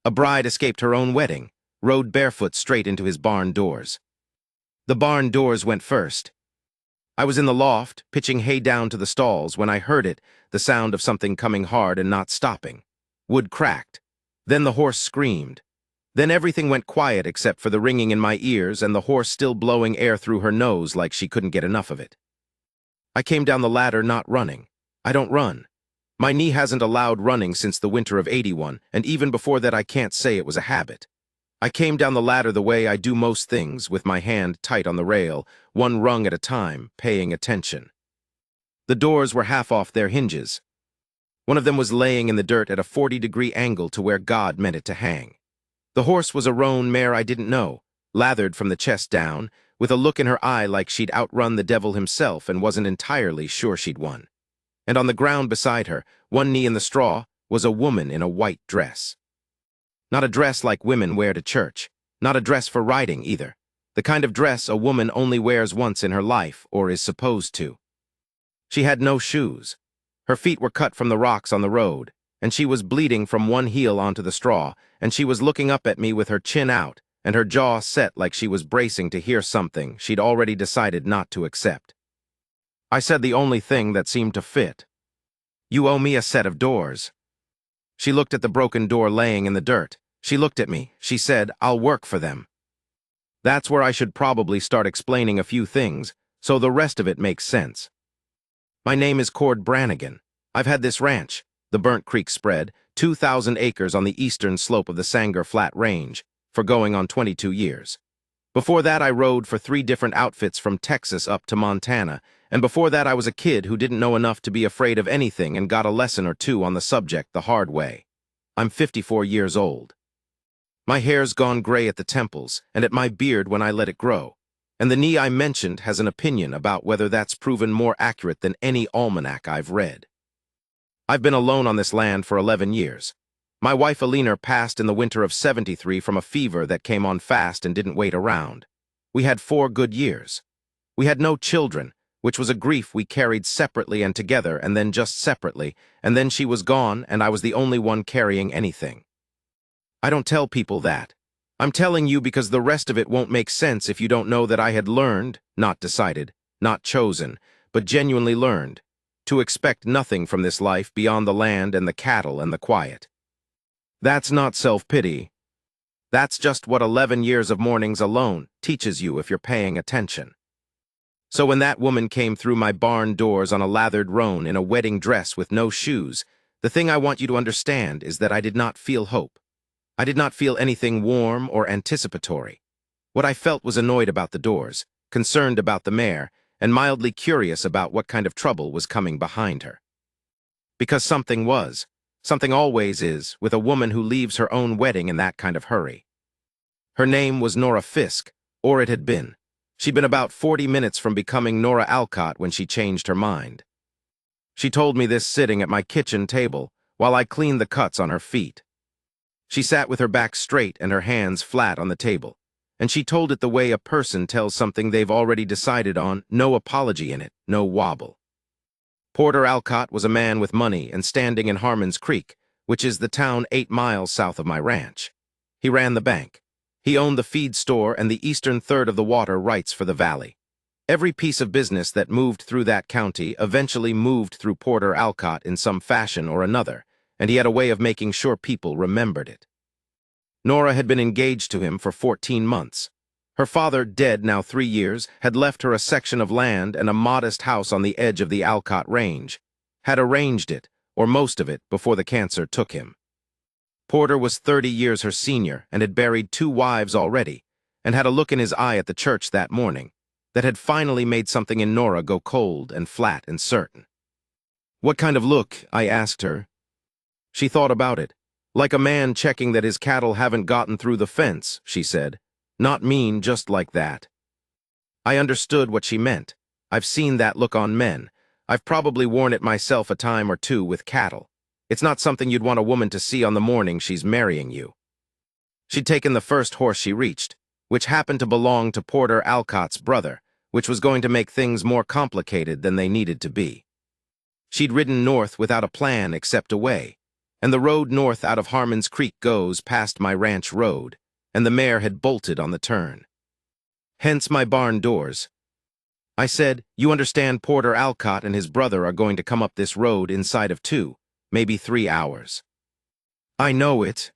A bride escaped her own wedding, rode barefoot straight into his barn doors. The barn doors went first. I was in the loft, pitching hay down to the stalls, when I heard it, the sound of something coming hard and not stopping. Wood cracked. Then the horse screamed. Then everything went quiet except for the ringing in my ears and the horse still blowing air through her nose like she couldn't get enough of it. I came down the ladder not running. I don't run. My knee hasn't allowed running since the winter of '81, and even before that I can't say it was a habit. I came down the ladder the way I do most things, with my hand tight on the rail, one rung at a time, paying attention. The doors were half off their hinges. One of them was laying in the dirt at a 40-degree angle to where God meant it to hang. The horse was a roan mare I didn't know, lathered from the chest down, with a look in her eye like she'd outrun the devil himself and wasn't entirely sure she'd won. And on the ground beside her, one knee in the straw, was a woman in a white dress. Not a dress like women wear to church, not a dress for riding either, the kind of dress a woman only wears once in her life or is supposed to. She had no shoes. Her feet were cut from the rocks on the road, and she was bleeding from one heel onto the straw, and she was looking up at me with her chin out and her jaw set like she was bracing to hear something she'd already decided not to accept. I said the only thing that seemed to fit. "You owe me a set of doors." She looked at the broken door laying in the dirt. She looked at me. She said, "I'll work for them." That's where I should probably start explaining a few things, so the rest of it makes sense. My name is Cord Brannigan. I've had this ranch, the Burnt Creek Spread, 2,000 acres on the eastern slope of the Sanger Flat Range, for going on 22 years. Before that, I rode for 3 different outfits from Texas up to Montana, and before that I was a kid who didn't know enough to be afraid of anything and got a lesson or two on the subject the hard way. I'm 54 years old. My hair's gone gray at the temples, and at my beard when I let it grow, and the knee I mentioned has an opinion about whether that's proven more accurate than any almanac I've read. I've been alone on this land for 11 years. My wife Alina passed in the winter of '73 from a fever that came on fast and didn't wait around. We had 4 good years. We had no children, which was a grief we carried separately and together and then just separately, and then she was gone and I was the only one carrying anything. I don't tell people that. I'm telling you because the rest of it won't make sense if you don't know that I had learned, not decided, not chosen, but genuinely learned, to expect nothing from this life beyond the land and the cattle and the quiet. That's not self-pity. That's just what 11 years of mornings alone teaches you if you're paying attention. So when that woman came through my barn doors on a lathered roan in a wedding dress with no shoes, the thing I want you to understand is that I did not feel hope. I did not feel anything warm or anticipatory. What I felt was annoyed about the doors, concerned about the mare, and mildly curious about what kind of trouble was coming behind her. Because something was. Something always is, with a woman who leaves her own wedding in that kind of hurry. Her name was Nora Fisk, or it had been. She'd been about 40 minutes from becoming Nora Alcott when she changed her mind. She told me this sitting at my kitchen table, while I cleaned the cuts on her feet. She sat with her back straight and her hands flat on the table, and she told it the way a person tells something they've already decided on, no apology in it, no wobble. Porter Alcott was a man with money and standing in Harmon's Creek, which is the town 8 miles south of my ranch. He ran the bank. He owned the feed store and the eastern third of the water rights for the valley. Every piece of business that moved through that county eventually moved through Porter Alcott in some fashion or another, and he had a way of making sure people remembered it. Nora had been engaged to him for 14 months. Her father, dead now 3 years, had left her a section of land and a modest house on the edge of the Alcott Range, had arranged it, or most of it, before the cancer took him. Porter was 30 years her senior and had buried 2 wives already, and had a look in his eye at the church that morning that had finally made something in Nora go cold and flat and certain. "What kind of look?" I asked her. She thought about it. "Like a man checking that his cattle haven't gotten through the fence," she said. "Not mean, just like that." I understood what she meant. I've seen that look on men. I've probably worn it myself a time or two with cattle. It's not something you'd want a woman to see on the morning she's marrying you. She'd taken the first horse she reached, which happened to belong to Porter Alcott's brother, which was going to make things more complicated than they needed to be. She'd ridden north without a plan except away, and the road north out of Harmon's Creek goes past my ranch road, and the mare had bolted on the turn. Hence my barn doors. I said, "You understand Porter Alcott and his brother are going to come up this road inside of 2, maybe 3 hours." "I know it.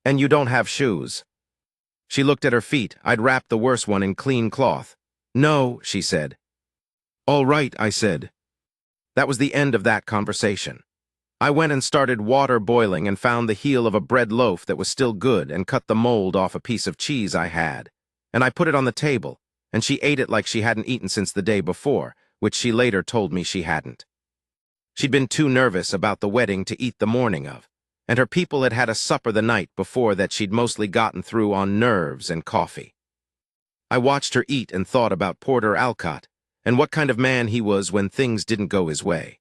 And you don't have shoes." She looked at her feet. I'd wrapped the worse one in clean cloth. "No," she said. "All right," I said. That was the end of that conversation. I went and started water boiling and found the heel of a bread loaf that was still good and cut the mold off a piece of cheese I had. And I put it on the table, and she ate it like she hadn't eaten since the day before, which she later told me she hadn't. She'd been too nervous about the wedding to eat the morning of, and her people had had a supper the night before that she'd mostly gotten through on nerves and coffee. I watched her eat and thought about Porter Alcott and what kind of man he was when things didn't go his way.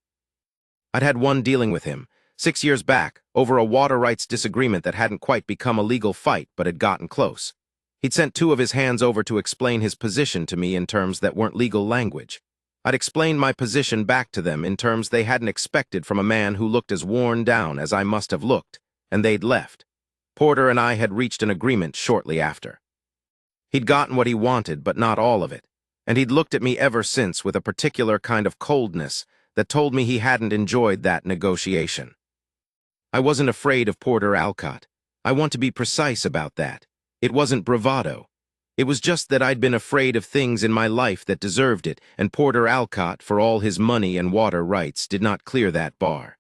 I'd had one dealing with him, 6 years back, over a water rights disagreement that hadn't quite become a legal fight but had gotten close. He'd sent 2 of his hands over to explain his position to me in terms that weren't legal language. I'd explained my position back to them in terms they hadn't expected from a man who looked as worn down as I must have looked, and they'd left. Porter and I had reached an agreement shortly after. He'd gotten what he wanted, but not all of it, and he'd looked at me ever since with a particular kind of coldness that told me he hadn't enjoyed that negotiation. I wasn't afraid of Porter Alcott. I want to be precise about that. It wasn't bravado. It was just that I'd been afraid of things in my life that deserved it, and Porter Alcott, for all his money and water rights, did not clear that bar.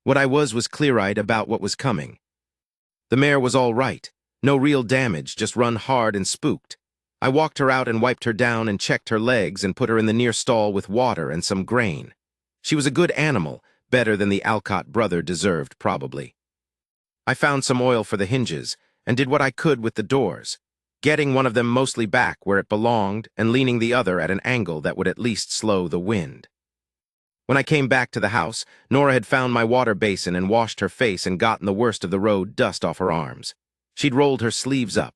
What I was clear-eyed about what was coming. The mare was all right. No real damage, just run hard and spooked. I walked her out and wiped her down and checked her legs and put her in the near stall with water and some grain. She was a good animal, better than the Alcott brother deserved, probably. I found some oil for the hinges and did what I could with the doors, getting one of them mostly back where it belonged and leaning the other at an angle that would at least slow the wind. When I came back to the house, Nora had found my water basin and washed her face and gotten the worst of the road dust off her arms. She'd rolled her sleeves up.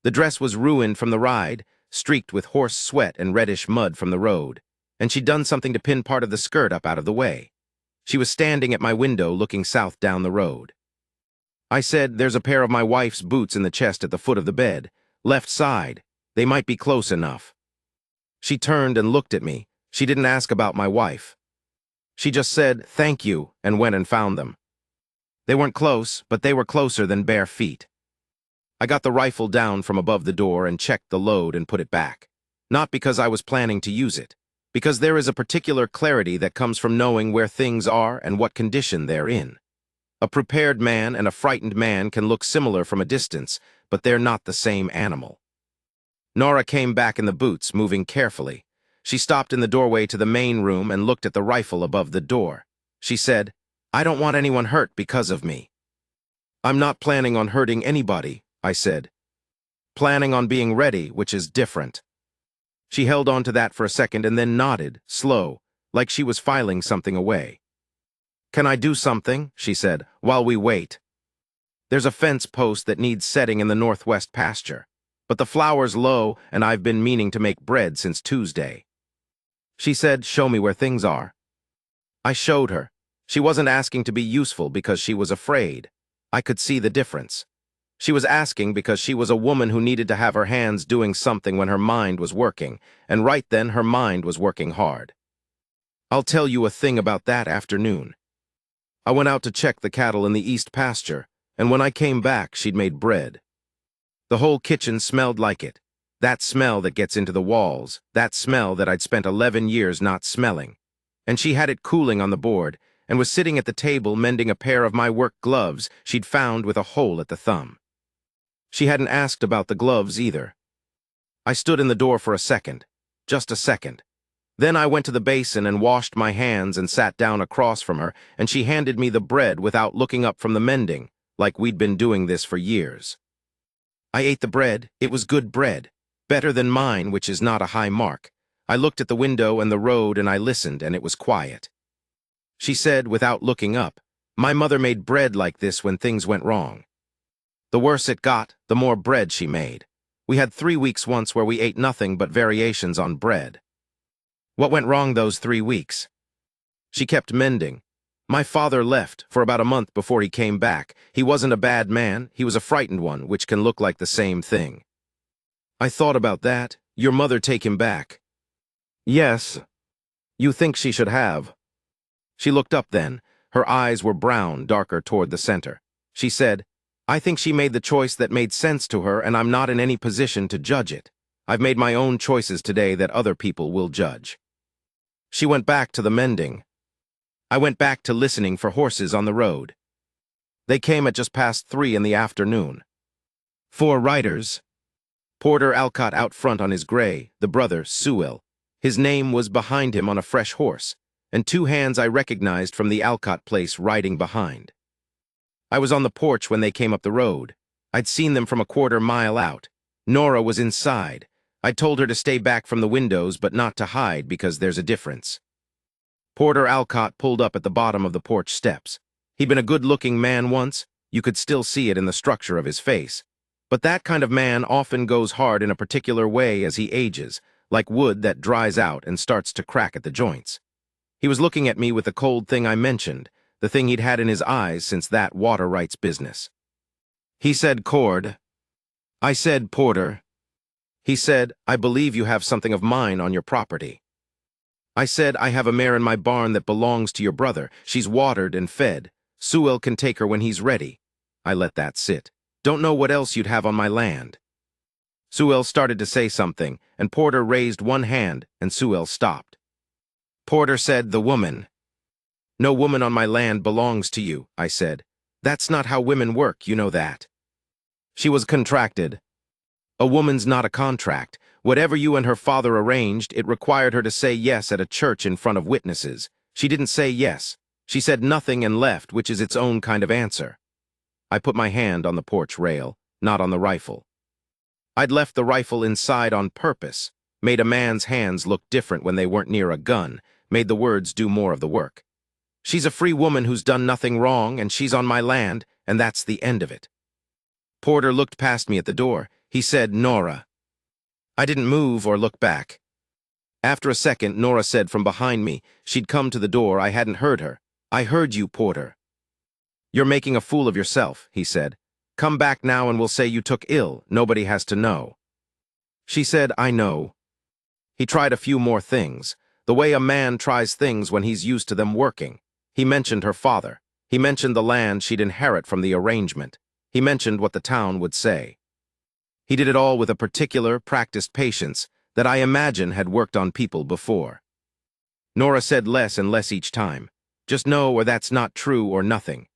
The dress was ruined from the ride, streaked with horse sweat and reddish mud from the road, and she'd done something to pin part of the skirt up out of the way. She was standing at my window looking south down the road. I said, "There's a pair of my wife's boots in the chest at the foot of the bed. Left side. They might be close enough." She turned and looked at me. She didn't ask about my wife. She just said, "Thank you," and went and found them. They weren't close, but they were closer than bare feet. I got the rifle down from above the door and checked the load and put it back. Not because I was planning to use it, because there is a particular clarity that comes from knowing where things are and what condition they're in. A prepared man and a frightened man can look similar from a distance, but they're not the same animal. Nora came back in the boots, moving carefully. She stopped in the doorway to the main room and looked at the rifle above the door. She said, "I don't want anyone hurt because of me." "I'm not planning on hurting anybody," I said. "Planning on being ready, which is different." She held on to that for a second and then nodded, slow, like she was filing something away. "Can I do something?" she said, "while we wait?" "There's a fence post that needs setting in the northwest pasture, but the flour's low and I've been meaning to make bread since Tuesday." She said, "Show me where things are." I showed her. She wasn't asking to be useful because she was afraid. I could see the difference. She was asking because she was a woman who needed to have her hands doing something when her mind was working, and right then her mind was working hard. I'll tell you a thing about that afternoon. I went out to check the cattle in the east pasture, and when I came back, she'd made bread. The whole kitchen smelled like it. That smell that gets into the walls, that smell that I'd spent 11 years not smelling. And she had it cooling on the board, and was sitting at the table mending a pair of my work gloves she'd found with a hole at the thumb. She hadn't asked about the gloves either. I stood in the door for a second, just a second. Then I went to the basin and washed my hands and sat down across from her, and she handed me the bread without looking up from the mending, like we'd been doing this for years. I ate the bread. It was good bread, better than mine, which is not a high mark. I looked at the window and the road and I listened, and it was quiet. She said, without looking up, "My mother made bread like this when things went wrong. The worse it got, the more bread she made. We had 3 weeks once where we ate nothing but variations on bread." "What went wrong those 3 weeks?" "She kept mending. My father left for about a month before he came back. He wasn't a bad man, he was a frightened one, which can look like the same thing. I thought about that. Your mother take him back. Yes. You think she should have. She looked up then. Her eyes were brown, darker toward the center. She said, I think she made the choice that made sense to her, and I'm not in any position to judge it. I've made my own choices today that other people will judge. She went back to the mending. I went back to listening for horses on the road. They came at just past 3 in the afternoon. 4 riders. Porter Alcott out front on his gray, the brother, Sewell. His name was behind him on a fresh horse, and 2 hands I recognized from the Alcott place riding behind. I was on the porch when they came up the road. I'd seen them from a quarter mile out. Nora was inside. I told her to stay back from the windows but not to hide because there's a difference. Porter Alcott pulled up at the bottom of the porch steps. He'd been a good-looking man once. You could still see it in the structure of his face. But that kind of man often goes hard in a particular way as he ages, like wood that dries out and starts to crack at the joints. He was looking at me with the cold thing I mentioned, the thing he'd had in his eyes since that water rights business. He said, Cord. I said, Porter. He said, I believe you have something of mine on your property. I said, I have a mare in my barn that belongs to your brother. She's watered and fed. Sewell can take her when he's ready. I let that sit. Don't know what else you'd have on my land. Sewell started to say something, and Porter raised one hand, and Sewell stopped. Porter said, the woman. No woman on my land belongs to you, I said. That's not how women work, you know that. She was contracted. A woman's not a contract. Whatever you and her father arranged, it required her to say yes at a church in front of witnesses. She didn't say yes. She said nothing and left, which is its own kind of answer. I put my hand on the porch rail, not on the rifle. I'd left the rifle inside on purpose, made a man's hands look different when they weren't near a gun, made the words do more of the work. She's a free woman who's done nothing wrong, and she's on my land, and that's the end of it. Porter looked past me at the door. He said, Nora. I didn't move or look back. After a second, Nora said from behind me, she'd come to the door, I hadn't heard her. I heard you, Porter. You're making a fool of yourself, he said. Come back now and we'll say you took ill. Nobody has to know. She said, I know. He tried a few more things, the way a man tries things when he's used to them working. He mentioned her father. He mentioned the land she'd inherit from the arrangement. He mentioned what the town would say. He did it all with a particular, practiced patience that I imagine had worked on people before. Nora said less and less each time. Just no, or that's not true, or nothing.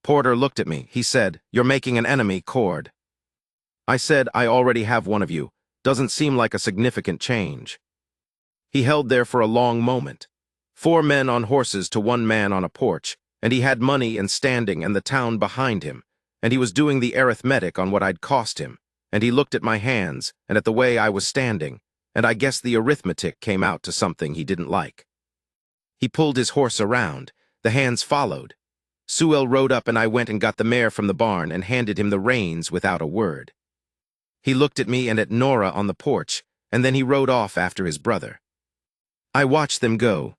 Porter looked at me. He said, You're making an enemy, Cord. I said, I already have one of you. Doesn't seem like a significant change. He held there for a long moment. 4 men on horses to 1 man on a porch, and he had money and standing and the town behind him, and he was doing the arithmetic on what I'd cost him, and he looked at my hands and at the way I was standing, and I guess the arithmetic came out to something he didn't like. He pulled his horse around. The hands followed. Sewell rode up and I went and got the mare from the barn and handed him the reins without a word. He looked at me and at Nora on the porch, and then he rode off after his brother. I watched them go.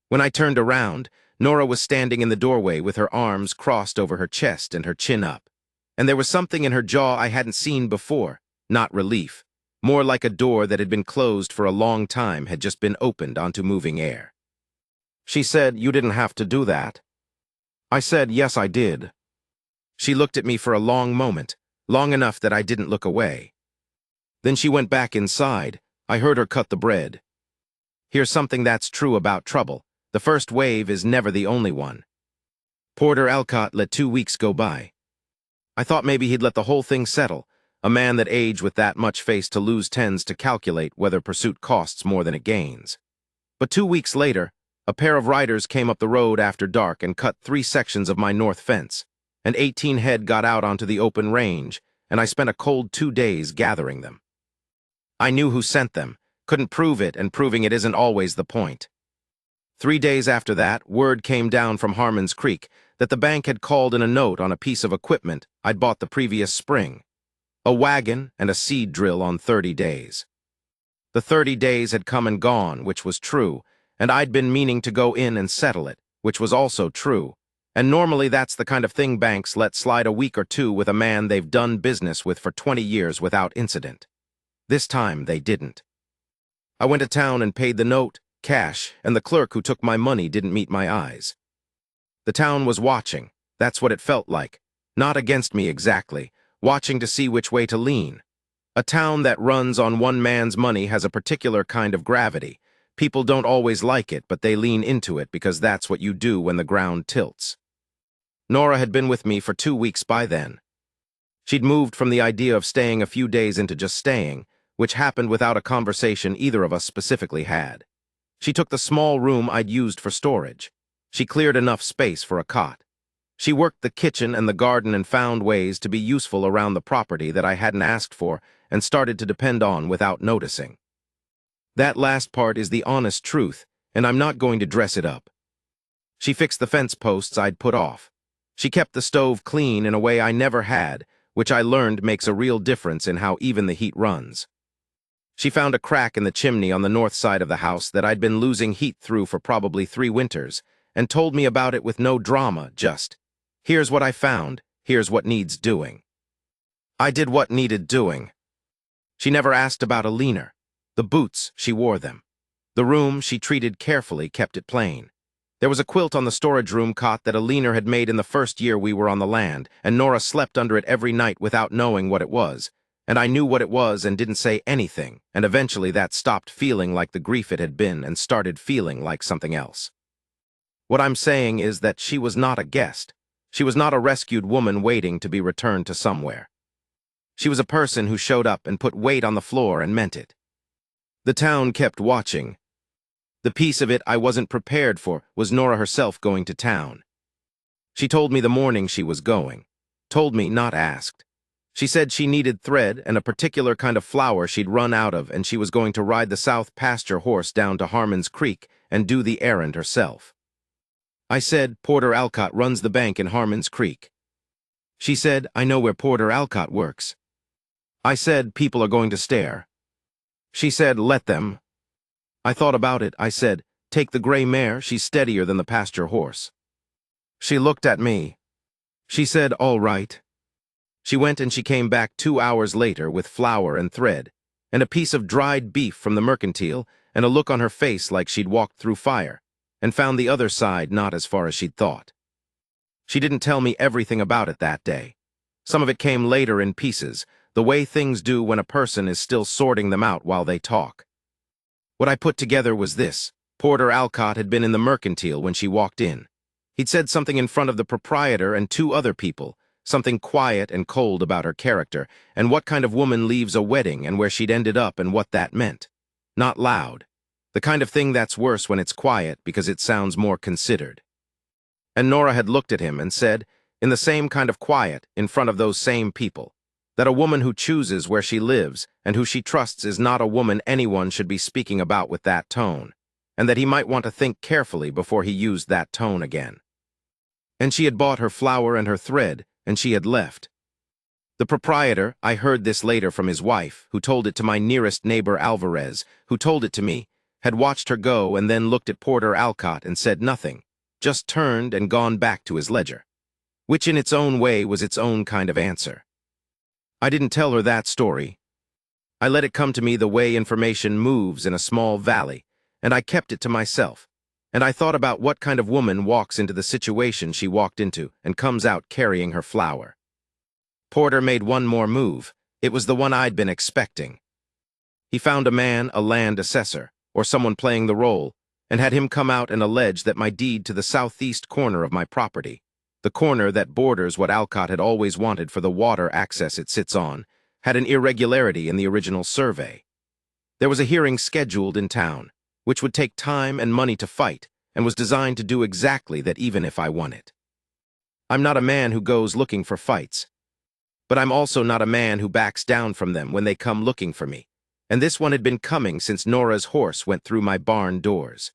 When I turned around, Nora was standing in the doorway with her arms crossed over her chest and her chin up. And there was something in her jaw I hadn't seen before, not relief. More like a door that had been closed for a long time had just been opened onto moving air. She said, You didn't have to do that. I said, Yes, I did. She looked at me for a long moment, long enough that I didn't look away. Then she went back inside. I heard her cut the bread. Here's something that's true about trouble. The first wave is never the only one. Porter Alcott let 2 weeks go by. I thought maybe he'd let the whole thing settle. A man that aged with that much face to lose tends to calculate whether pursuit costs more than it gains. But 2 weeks later, a pair of riders came up the road after dark and cut 3 sections of my north fence, and 18 head got out onto the open range, and I spent a cold 2 days gathering them. I knew who sent them, couldn't prove it, and proving it isn't always the point. 3 days after that, word came down from Harmon's Creek that the bank had called in a note on a piece of equipment I'd bought the previous spring. A wagon and a seed drill on 30 days. The 30 days had come and gone, which was true, and I'd been meaning to go in and settle it, which was also true. And normally that's the kind of thing banks let slide a week or two with a man they've done business with for 20 years without incident. This time they didn't. I went to town and paid the note, cash, and the clerk who took my money didn't meet my eyes. The town was watching. That's what it felt like. Not against me exactly, watching to see which way to lean. A town that runs on one man's money has a particular kind of gravity. People don't always like it, but they lean into it because that's what you do when the ground tilts. Nora had been with me for 2 weeks by then. She'd moved from the idea of staying a few days into just staying, which happened without a conversation either of us specifically had. She took the small room I'd used for storage. She cleared enough space for a cot. She worked the kitchen and the garden and found ways to be useful around the property that I hadn't asked for and started to depend on without noticing. That last part is the honest truth, and I'm not going to dress it up. She fixed the fence posts I'd put off. She kept the stove clean in a way I never had, which I learned makes a real difference in how even the heat runs. She found a crack in the chimney on the north side of the house that I'd been losing heat through for probably 3 winters, and told me about it with no drama, just, here's what I found, here's what needs doing. I did what needed doing. She never asked about a leaner. The boots, she wore them. The room she treated carefully, kept it plain. There was a quilt on the storage room cot that a leaner had made in the first year we were on the land, and Nora slept under it every night without knowing what it was. And I knew what it was and didn't say anything, and eventually that stopped feeling like the grief it had been and started feeling like something else. What I'm saying is that she was not a guest. She was not a rescued woman waiting to be returned to somewhere. She was a person who showed up and put weight on the floor and meant it. The town kept watching. The piece of it I wasn't prepared for was Nora herself going to town. She told me the morning she was going. Told me, not asked. She said she needed thread and a particular kind of flour she'd run out of, and she was going to ride the south pasture horse down to Harmon's Creek and do the errand herself. I said, Porter Alcott runs the bank in Harmon's Creek. She said, I know where Porter Alcott works. I said, people are going to stare. She said, let them. I thought about it. I said, take the gray mare, she's steadier than the pasture horse. She looked at me. She said, all right. She went and she came back 2 hours later with flour and thread, and a piece of dried beef from the mercantile, and a look on her face like she'd walked through fire, and found the other side not as far as she'd thought. She didn't tell me everything about it that day. Some of it came later in pieces, the way things do when a person is still sorting them out while they talk. What I put together was this. Porter Alcott had been in the mercantile when she walked in. He'd said something in front of the proprietor and 2 other people, something quiet and cold about her character, and what kind of woman leaves a wedding and where she'd ended up and what that meant. Not loud. The kind of thing that's worse when it's quiet because it sounds more considered. And Nora had looked at him and said, in the same kind of quiet, in front of those same people, that a woman who chooses where she lives and who she trusts is not a woman anyone should be speaking about with that tone, and that he might want to think carefully before he used that tone again. And she had bought her flour and her thread, and she had left. The proprietor, I heard this later from his wife, who told it to my nearest neighbor Alvarez, who told it to me, had watched her go and then looked at Porter Alcott and said nothing, just turned and gone back to his ledger, which in its own way was its own kind of answer. I didn't tell her that story. I let it come to me the way information moves in a small valley, and I kept it to myself. And I thought about what kind of woman walks into the situation she walked into and comes out carrying her flour. Porter made one more move. It was the one I'd been expecting. He found a man, a land assessor, or someone playing the role, and had him come out and allege that my deed to the southeast corner of my property, the corner that borders what Alcott had always wanted for the water access it sits on, had an irregularity in the original survey. There was a hearing scheduled in town, which would take time and money to fight, and was designed to do exactly that even if I won it. I'm not a man who goes looking for fights, but I'm also not a man who backs down from them when they come looking for me, and this one had been coming since Nora's horse went through my barn doors.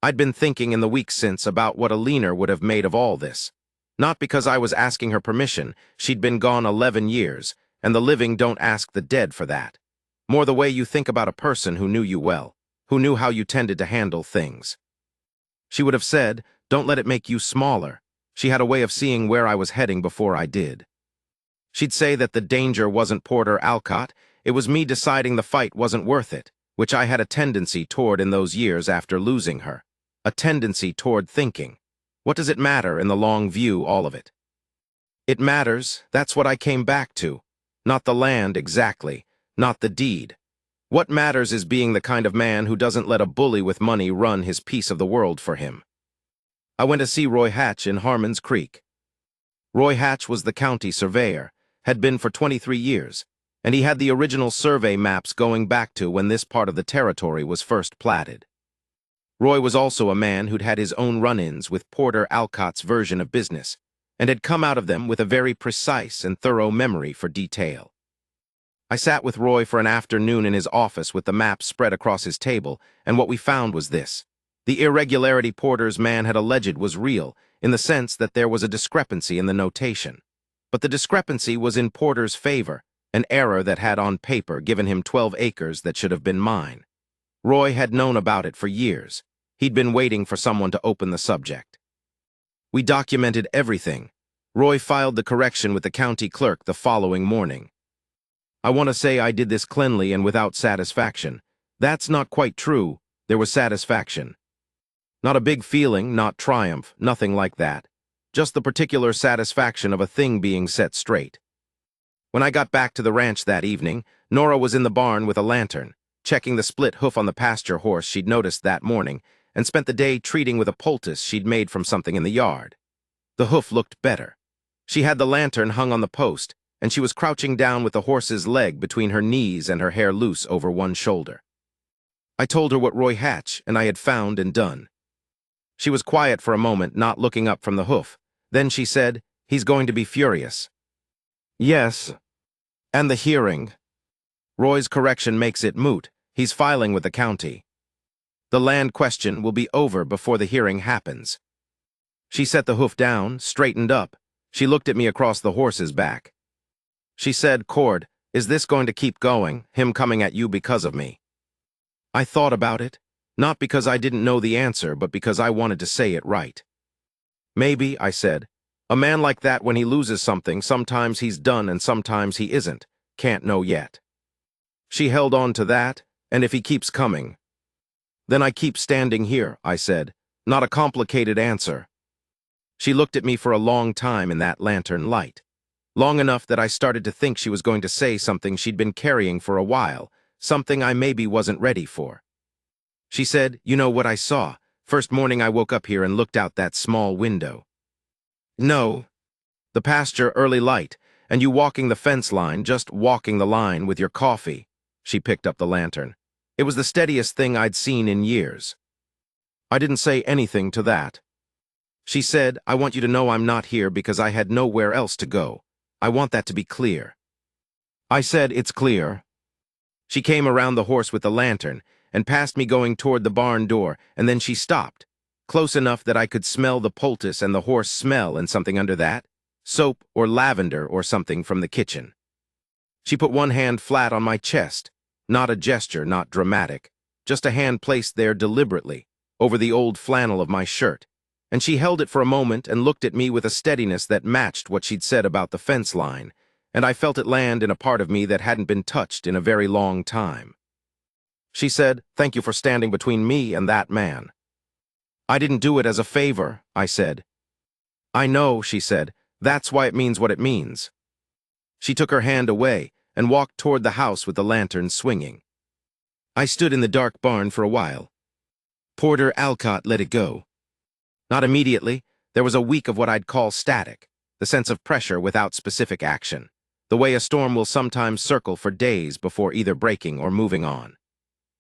I'd been thinking in the weeks since about what a leaner would have made of all this. Not because I was asking her permission, she'd been gone 11 years, and the living don't ask the dead for that. More the way you think about a person who knew you well, who knew how you tended to handle things. She would have said, Don't let it make you smaller. She had a way of seeing where I was heading before I did. She'd say that the danger wasn't Porter Alcott, it was me deciding the fight wasn't worth it, which I had a tendency toward in those years after losing her. A tendency toward thinking, what does it matter in the long view, all of it? It matters, that's what I came back to. Not the land exactly, not the deed. What matters is being the kind of man who doesn't let a bully with money run his piece of the world for him. I went to see Roy Hatch in Harmon's Creek. Roy Hatch was the county surveyor, had been for 23 years, and he had the original survey maps going back to when this part of the territory was first platted. Roy was also a man who'd had his own run-ins with Porter Alcott's version of business, and had come out of them with a very precise and thorough memory for detail. I sat with Roy for an afternoon in his office with the maps spread across his table, and what we found was this. The irregularity Porter's man had alleged was real, in the sense that there was a discrepancy in the notation. But the discrepancy was in Porter's favor, an error that had on paper given him 12 acres that should have been mine. Roy had known about it for years. He'd been waiting for someone to open the subject. We documented everything. Roy filed the correction with the county clerk the following morning. I want to say I did this cleanly and without satisfaction. That's not quite true. There was satisfaction. Not a big feeling, not triumph, nothing like that. Just the particular satisfaction of a thing being set straight. When I got back to the ranch that evening, Nora was in the barn with a lantern, checking the split hoof on the pasture horse she'd noticed that morning, and spent the day treating with a poultice she'd made from something in the yard. The hoof looked better. She had the lantern hung on the post, and she was crouching down with the horse's leg between her knees and her hair loose over one shoulder. I told her what Roy Hatch and I had found and done. She was quiet for a moment, not looking up from the hoof. Then she said, "He's going to be furious." "Yes. And the hearing. Roy's correction makes it moot. He's filing with the county. The land question will be over before the hearing happens." She set the hoof down, straightened up. She looked at me across the horse's back. She said, "Cord, is this going to keep going, him coming at you because of me?" I thought about it, not because I didn't know the answer, but because I wanted to say it right. "Maybe," I said. "A man like that, when he loses something, sometimes he's done and sometimes he isn't. Can't know yet." She held on to that, "And if he keeps coming?" "Then I keep standing here," I said. "Not a complicated answer." She looked at me for a long time in that lantern light. Long enough that I started to think she was going to say something she'd been carrying for a while, something I maybe wasn't ready for. She said, "You know what I saw? First morning I woke up here and looked out that small window." "No. The pasture, early light, and you walking the fence line, just walking the line with your coffee." She picked up the lantern. It was the steadiest thing I'd seen in years. I didn't say anything to that. She said, "I want you to know I'm not here because I had nowhere else to go. I want that to be clear." I said, "It's clear." She came around the horse with the lantern and passed me going toward the barn door, and then she stopped, close enough that I could smell the poultice and the horse smell and something under that, soap or lavender or something from the kitchen. She put one hand flat on my chest, not a gesture, not dramatic, just a hand placed there deliberately, over the old flannel of my shirt, and she held it for a moment and looked at me with a steadiness that matched what she'd said about the fence line, and I felt it land in a part of me that hadn't been touched in a very long time. She said, "Thank you for standing between me and that man." "I didn't do it as a favor," I said. "I know," she said. "That's why it means what it means." She took her hand away and walked toward the house with the lantern swinging. I stood in the dark barn for a while. Porter Alcott let it go. Not immediately. There was a week of what I'd call static, the sense of pressure without specific action, the way a storm will sometimes circle for days before either breaking or moving on.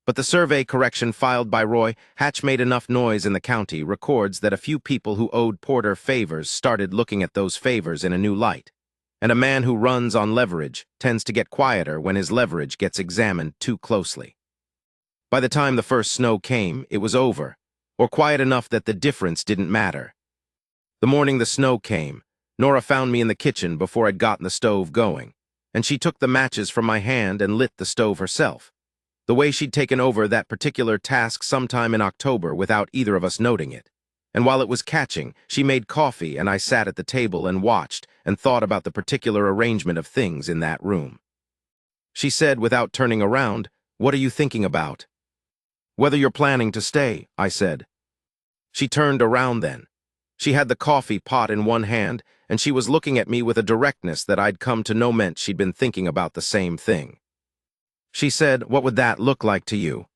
But the survey correction filed by Roy Hatch made enough noise in the county records that a few people who owed Porter favors started looking at those favors in a new light. And a man who runs on leverage tends to get quieter when his leverage gets examined too closely. By the time the first snow came, it was over, or quiet enough that the difference didn't matter. The morning the snow came, Nora found me in the kitchen before I'd gotten the stove going, and she took the matches from my hand and lit the stove herself, the way she'd taken over that particular task sometime in October without either of us noting it. And while it was catching, she made coffee and I sat at the table and watched and thought about the particular arrangement of things in that room. She said without turning around, "What are you thinking about?" "Whether you're planning to stay," I said. She turned around then. She had the coffee pot in one hand, and she was looking at me with a directness that I'd come to know meant she'd been thinking about the same thing. She said, "What would that look like to you?"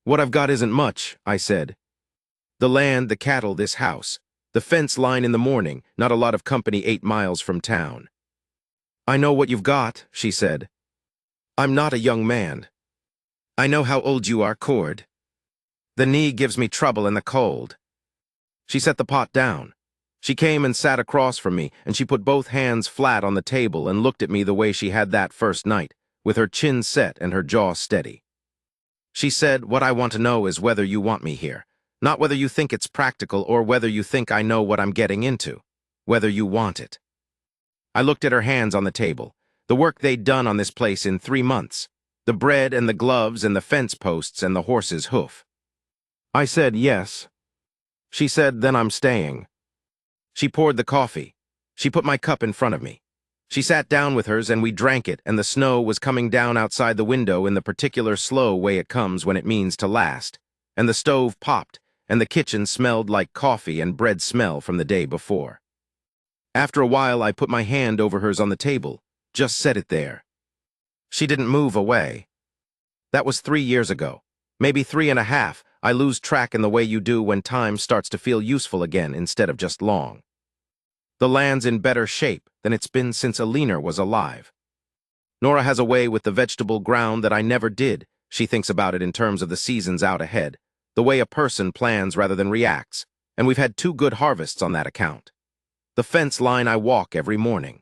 "What I've got isn't much," I said. "The land, the cattle, this house. The fence line in the morning, not a lot of company 8 miles from town." "I know what you've got," she said. "I'm not a young man." "I know how old you are, Cord. The knee gives me trouble in the cold." She set the pot down. She came and sat across from me, and she put both hands flat on the table and looked at me the way she had that first night, with her chin set and her jaw steady. She said, "What I want to know is whether you want me here. Not whether you think it's practical or whether you think I know what I'm getting into. Whether you want it." I looked at her hands on the table, the work they'd done on this place in 3 months, the bread and the gloves and the fence posts and the horse's hoof. I said yes. She said, "Then I'm staying." She poured the coffee. She put my cup in front of me. She sat down with hers and we drank it, and the snow was coming down outside the window in the particular slow way it comes when it means to last, and the stove popped, and the kitchen smelled like coffee and bread smell from the day before. After a while, I put my hand over hers on the table, just set it there. She didn't move away. That was 3 years ago, maybe 3.5. I lose track in the way you do when time starts to feel useful again instead of just long. The land's in better shape than it's been since Alina was alive. Nora has a way with the vegetable ground that I never did. She thinks about it in terms of the seasons out ahead, the way a person plans rather than reacts, and we've had 2 good harvests on that account. The fence line I walk every morning.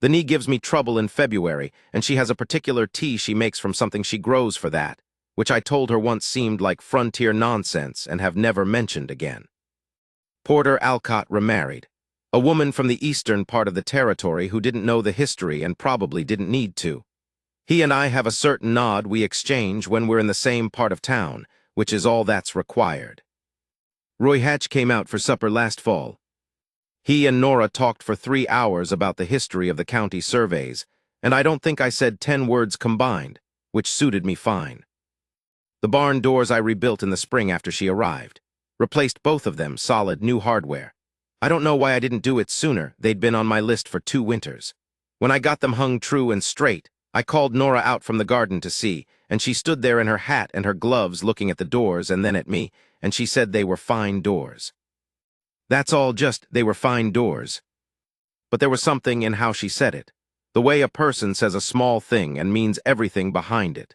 The knee gives me trouble in February, and she has a particular tea she makes from something she grows for that, which I told her once seemed like frontier nonsense and have never mentioned again. Porter Alcott remarried, a woman from the eastern part of the territory who didn't know the history and probably didn't need to. He and I have a certain nod we exchange when we're in the same part of town, which is all that's required. Roy Hatch came out for supper last fall. He and Nora talked for 3 hours about the history of the county surveys, and I don't think I said 10 words combined, which suited me fine. The barn doors I rebuilt in the spring after she arrived. Replaced both of them, solid new hardware. I don't know why I didn't do it sooner. They'd been on my list for 2 winters. When I got them hung true and straight, I called Nora out from the garden to see, and she stood there in her hat and her gloves looking at the doors and then at me, and she said they were fine doors. That's all, just they were fine doors. But there was something in how she said it, the way a person says a small thing and means everything behind it.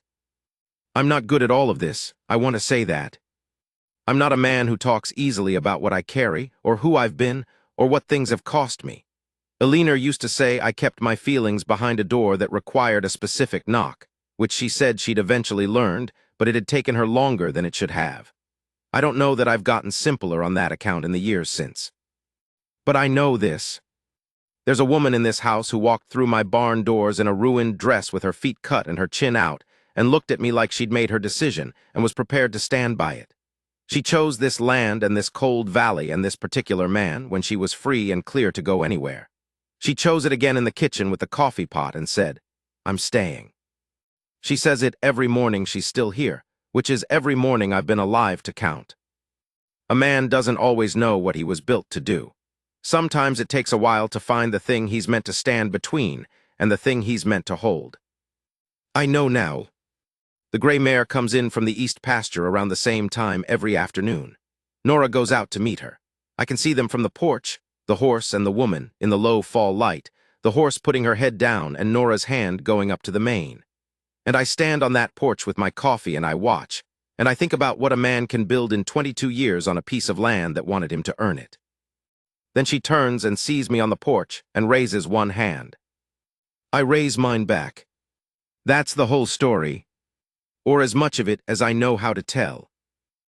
I'm not good at all of this, I want to say that. I'm not a man who talks easily about what I carry, or who I've been, or what things have cost me. Alina used to say I kept my feelings behind a door that required a specific knock, which she said she'd eventually learned, but it had taken her longer than it should have. I don't know that I've gotten simpler on that account in the years since. But I know this. There's a woman in this house who walked through my barn doors in a ruined dress with her feet cut and her chin out, and looked at me like she'd made her decision and was prepared to stand by it. She chose this land and this cold valley and this particular man when she was free and clear to go anywhere. She chose it again in the kitchen with the coffee pot and said, "I'm staying." She says it every morning she's still here, which is every morning I've been alive to count. A man doesn't always know what he was built to do. Sometimes it takes a while to find the thing he's meant to stand between and the thing he's meant to hold. I know now. The gray mare comes in from the east pasture around the same time every afternoon. Nora goes out to meet her. I can see them from the porch, the horse and the woman, in the low fall light, the horse putting her head down and Nora's hand going up to the mane. And I stand on that porch with my coffee and I watch, and I think about what a man can build in 22 years on a piece of land that wanted him to earn it. Then she turns and sees me on the porch and raises one hand. I raise mine back. That's the whole story, or as much of it as I know how to tell.